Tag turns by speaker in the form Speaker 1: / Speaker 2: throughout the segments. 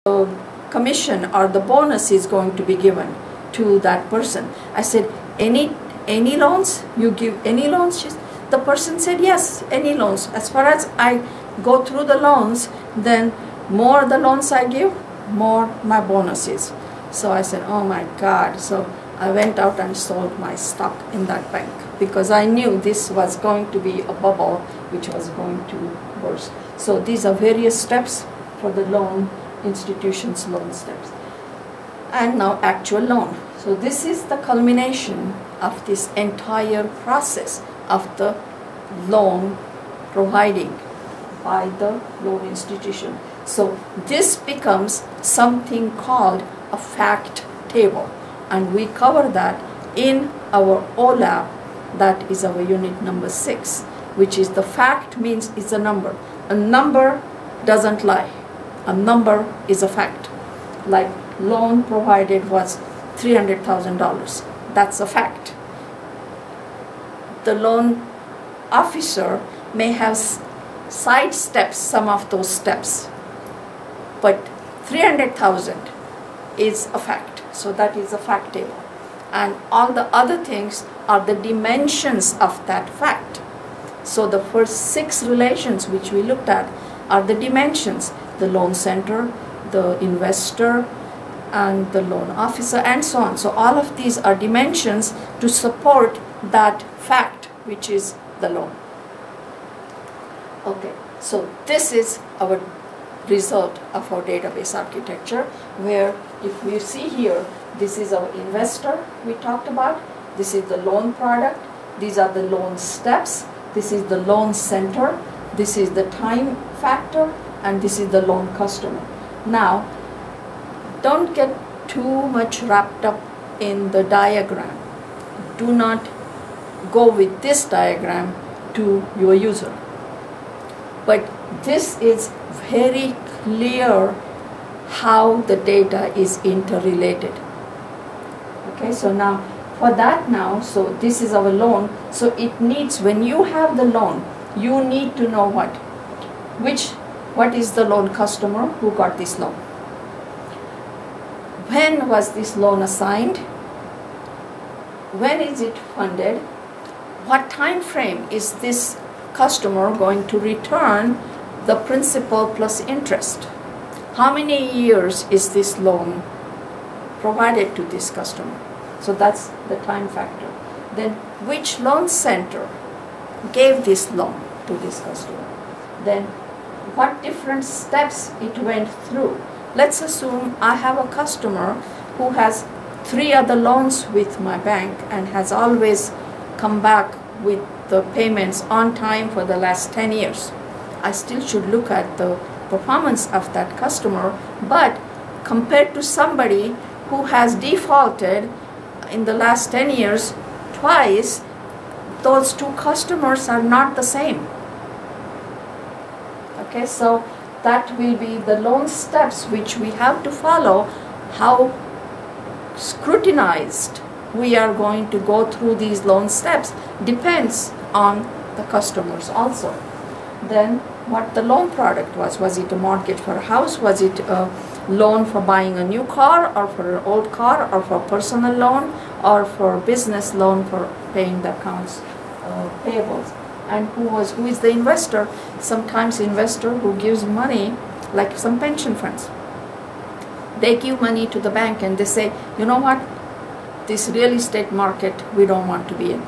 Speaker 1: commission or the bonus is going to be given to that person. I said, any loans? You give any loans? The person said, yes, any loans. As far as I go through the loans, then more the loans I give, more my bonus is. So I said, oh my God. So I went out and sold my stock in that bank because I knew this was going to be a bubble which was going to burst. So these are various steps for the loan institutions, loan steps. And now actual loan. So this is the culmination of this entire process of the loan providing by the loan institution. So this becomes something called a fact table, and we cover that in our OLAP. That is our unit number 6, which is the fact means it's a number. A number doesn't lie. A number is a fact. Like loan provided was $300,000. That's a fact. The loan officer may have sidestepped some of those steps, but 300,000 is a fact. So that is a fact table. And all the other things are the dimensions of that fact. So the first 6 relations which we looked at are the dimensions: the loan center, the investor, and the loan officer, and so on. So all of these are dimensions to support that fact, which is the loan. Okay, so this is our result of our database architecture, where if you see here, this is our investor we talked about, this is the loan product, these are the loan steps, this is the loan center, this is the time factor, and this is the loan customer. Now, don't get too much wrapped up in the diagram. Do not go with this diagram to your user. But this is very clear how the data is interrelated. Okay, so now for that now, so this is our loan. So it needs, when you have the loan, you need to know what is the loan customer who got this loan. When was this loan assigned? When is it funded? What time frame is this customer going to return the principal plus interest? How many years is this loan provided to this customer? So that's the time factor. Then which loan center gave this loan to this customer? Then what different steps it went through. Let's assume I have a customer who has 3 other loans with my bank and has always come back with the payments on time for the last 10 years. I still should look at the performance of that customer, but compared to somebody who has defaulted in the last 10 years twice, those 2 customers are not the same. Okay, so that will be the loan steps which we have to follow. How scrutinized we are going to go through these loan steps depends on the customers also. Then what the loan product was. Was it a mortgage for a house? Was it a loan for buying a new car, or for an old car, or for a personal loan, or for a business loan for paying the accounts payables? And who is the investor? Sometimes investor who gives money, like some pension funds. They give money to the bank and they say, you know what, this real estate market we don't want to be in.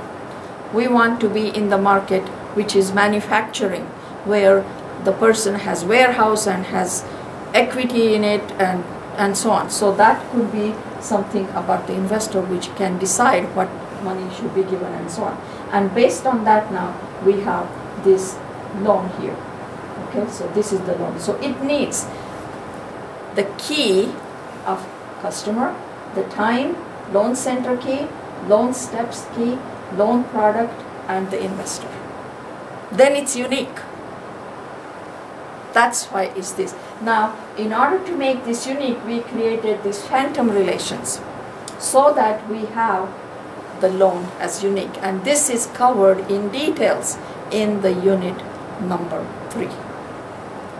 Speaker 1: We want to be in the market which is manufacturing, where the person has warehouse and has equity in it, and so on. So that could be something about the investor which can decide what money should be given and so on. And based on that now, we have this loan here. Okay, so this is the loan. So it needs the key of customer, the time, loan center key, loan steps key, loan product, and the investor. Then it's unique. That's why it's this. Now, in order to make this unique, we created these phantom relations so that we have the loan as unique. And this is covered in details in the unit number 3.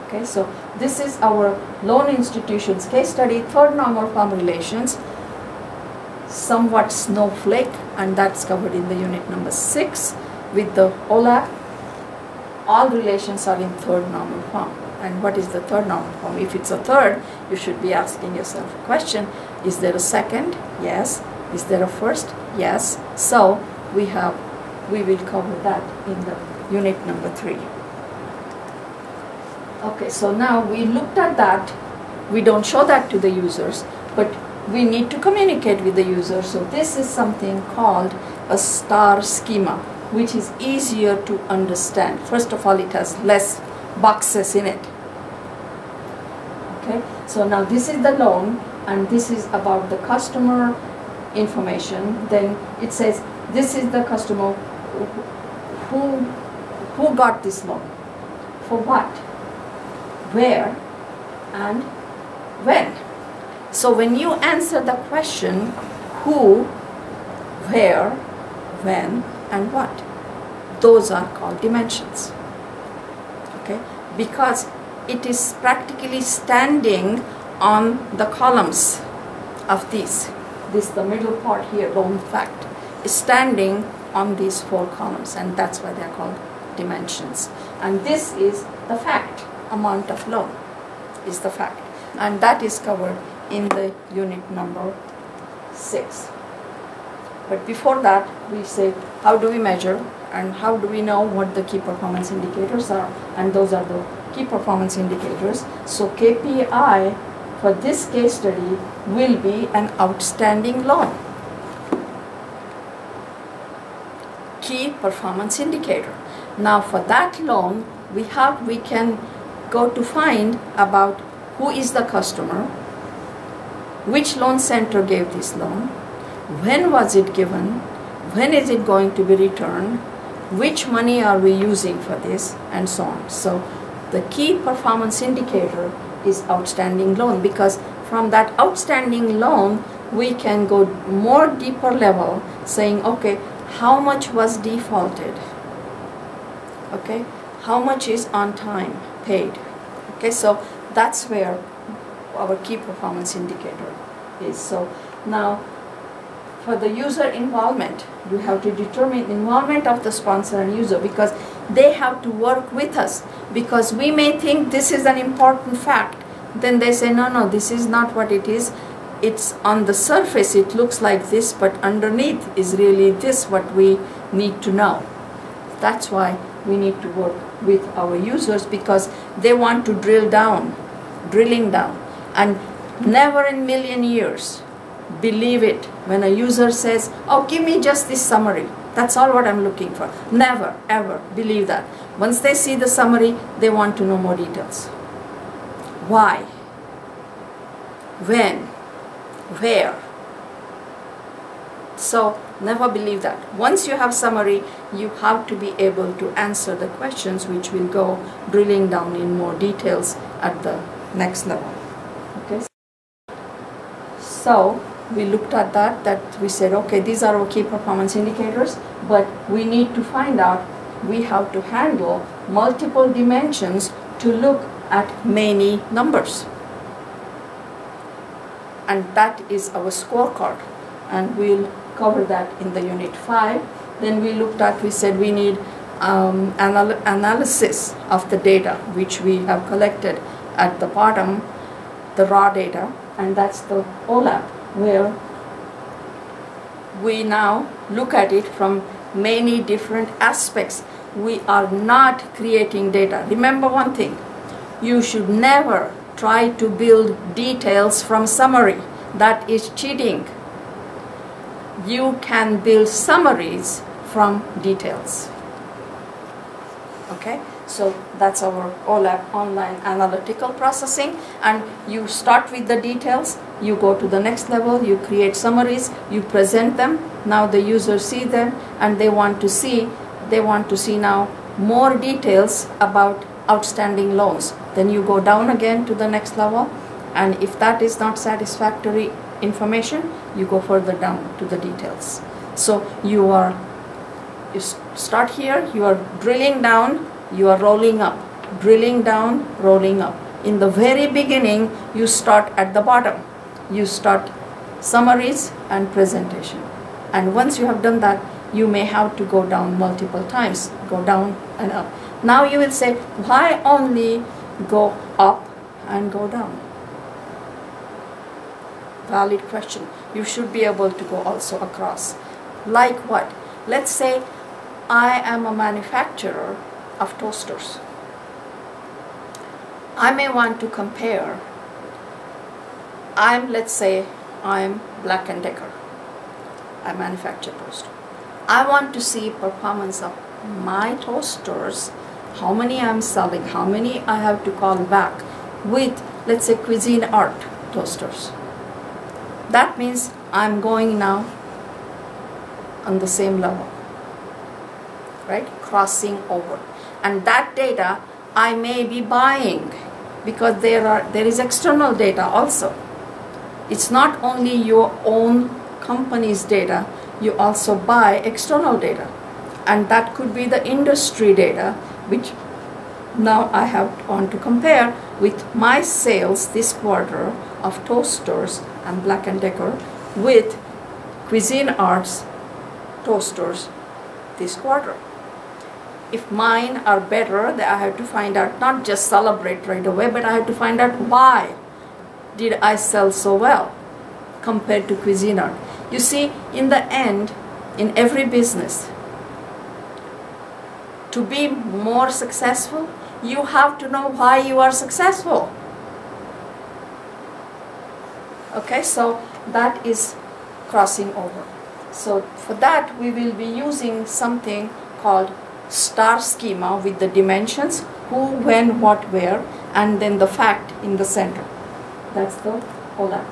Speaker 1: Okay, so this is our loan institutions case study, third normal form relations, somewhat snowflake, and that's covered in the unit number 6 with the OLAP. All relations are in third normal form. And what is the third normal form? If it's a third, you should be asking yourself a question. Is there a second? Yes. Is there a first? Yes. So we will cover that in the unit number 3. Okay, so now we looked at that. We don't show that to the users, but we need to communicate with the user. So this is something called a star schema, which is easier to understand. First of all, it has less boxes in it. Okay, so now this is the loan, and this is about the customer information. Then it says this is the customer who got this loan, for what, where, and when. So when you answer the question who, where, when, and what, those are called dimensions. Okay, because it is practically standing on the columns of these. This, the middle part here, loan fact, is standing on these 4 columns, and that's why they are called dimensions. And this is the fact, amount of loan is the fact, and that is covered in the unit number 6. But before that, we say how do we measure and how do we know what the key performance indicators are, and those are the key performance indicators. So KPI for this case study will be an outstanding loan. Key performance indicator. Now for that loan, we can go to find about who is the customer, which loan center gave this loan, when was it given, when is it going to be returned, which money are we using for this, and so on. So the key performance indicator is outstanding loan, because from that outstanding loan we can go more deeper level, saying okay, how much was defaulted, okay, how much is on time paid. Okay, so that's where our key performance indicator is. So now for the user involvement, you have to determine involvement of the sponsor and user, because they have to work with us, because we may think this is an important fact, then they say no, this is not what it is. It's on the surface it looks like this, but underneath is really this what we need to know. That's why we need to work with our users, because they want to drilling down, and never in million years believe it when a user says, oh, give me just this summary, that's all what I'm looking for. Never ever believe that. Once they see the summary, they want to know more details. Why, when, where. So never believe that. Once you have summary, you have to be able to answer the questions, which will go drilling down in more details at the next level. Okay. So we looked at that we said okay, these are our key performance indicators, but we need to find out, we have to handle multiple dimensions to look at many numbers, and that is our scorecard, and we'll cover that in the unit 5. Then we said we need analysis of the data which we have collected at the bottom, the raw data, and that's the OLAP, where we now look at it from many different aspects. We are not creating data. Remember one thing, you should never try to build details from summary. That is cheating. You can build summaries from details. Okay, so that's our OLAP, online analytical processing, and you start with the details, you go to the next level, you create summaries, you present them. Now the users see them, and they want to see now more details about outstanding loans. Then you go down again to the next level, and if that is not satisfactory information, you go further down to the details. So you start here, you are drilling down, you are rolling up, drilling down, rolling up. in the very beginning, you start at the bottom. You start summaries and presentation. And once you have done that, you may have to go down multiple times, go down and up. Now you will say, why only go up and go down? Valid question. You should be able to go also across. Like what? Let's say I am a manufacturer of toasters. I may want to compare. Let's say I'm Black & Decker. I manufacture toasters. I want to see performance of my toasters, how many I'm selling, how many I have to call back with, let's say, Cuisinart toasters. That means I'm going now on the same level, right? Crossing over. And that data I may be buying, because there is external data also. It's not only your own company's data, you also buy external data. And that could be the industry data, which now I want to compare with my sales this quarter of toasters and Black & Decker with Cuisinart's toasters this quarter. If mine are better, then I have to find out, not just celebrate right away, but I have to find out why did I sell so well compared to Cuisinart. You see, in the end, in every business, to be more successful, you have to know why you are successful. Okay, so that is crossing over. So for that, we will be using something called star schema with the dimensions, who, when, what, where, and then the fact in the center. That's the whole app.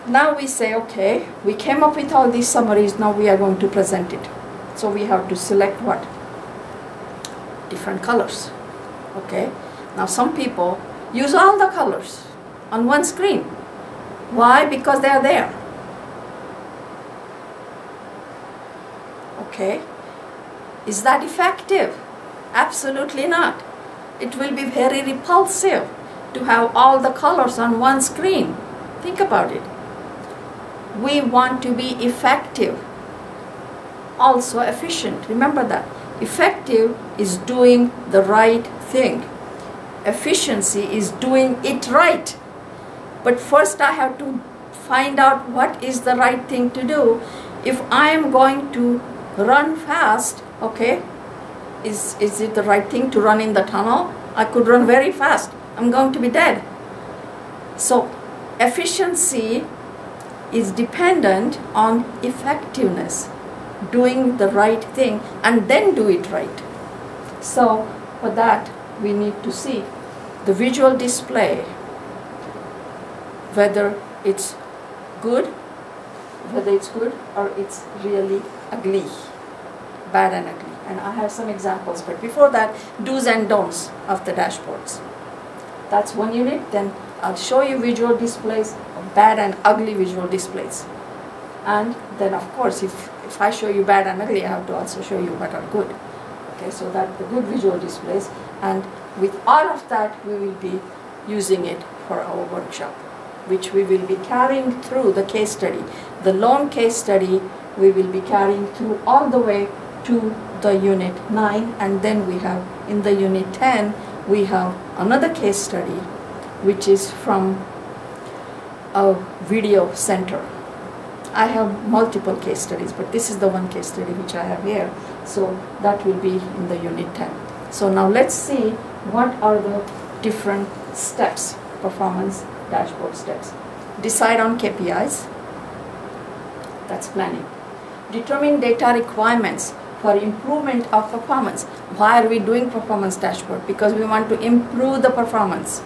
Speaker 1: Now we say, okay, we came up with all these summaries, now we are going to present it. So we have to select what? Different colors. Okay, now some people use all the colors on one screen. Why? Because they are there. Okay, is that effective? Absolutely not. It will be very repulsive to have all the colors on one screen. Think about it. We want to be effective, also efficient. Remember that. Effective is doing the right thing. Efficiency is doing it right. But first I have to find out what is the right thing to do. If I am going to run fast, okay, is it the right thing to run in the tunnel? I could run very fast. I'm going to be dead. So efficiency is dependent on effectiveness, doing the right thing and then do it right. So for that we need to see the visual display, whether it's good or it's really ugly, bad and ugly. And I have some examples, but before that, do's and don'ts of the dashboards. That's one unit. Then I'll show you visual displays of bad and ugly visual displays. And then of course, if I show you bad and ugly, I have to also show you what are good. Okay, so that the good visual displays, and with all of that, we will be using it for our workshop, which we will be carrying through the case study. The lone case study we will be carrying through all the way to the unit 9, and then we have in the unit 10 we have another case study which is from a video center. I have multiple case studies, but this is the one case study which I have here, so that will be in the unit 10. So now let's see what are the different steps, performance dashboard steps. Decide on KPIs, that's planning. Determine data requirements for improvement of performance. Why are we doing performance dashboard? Because we want to improve the performance.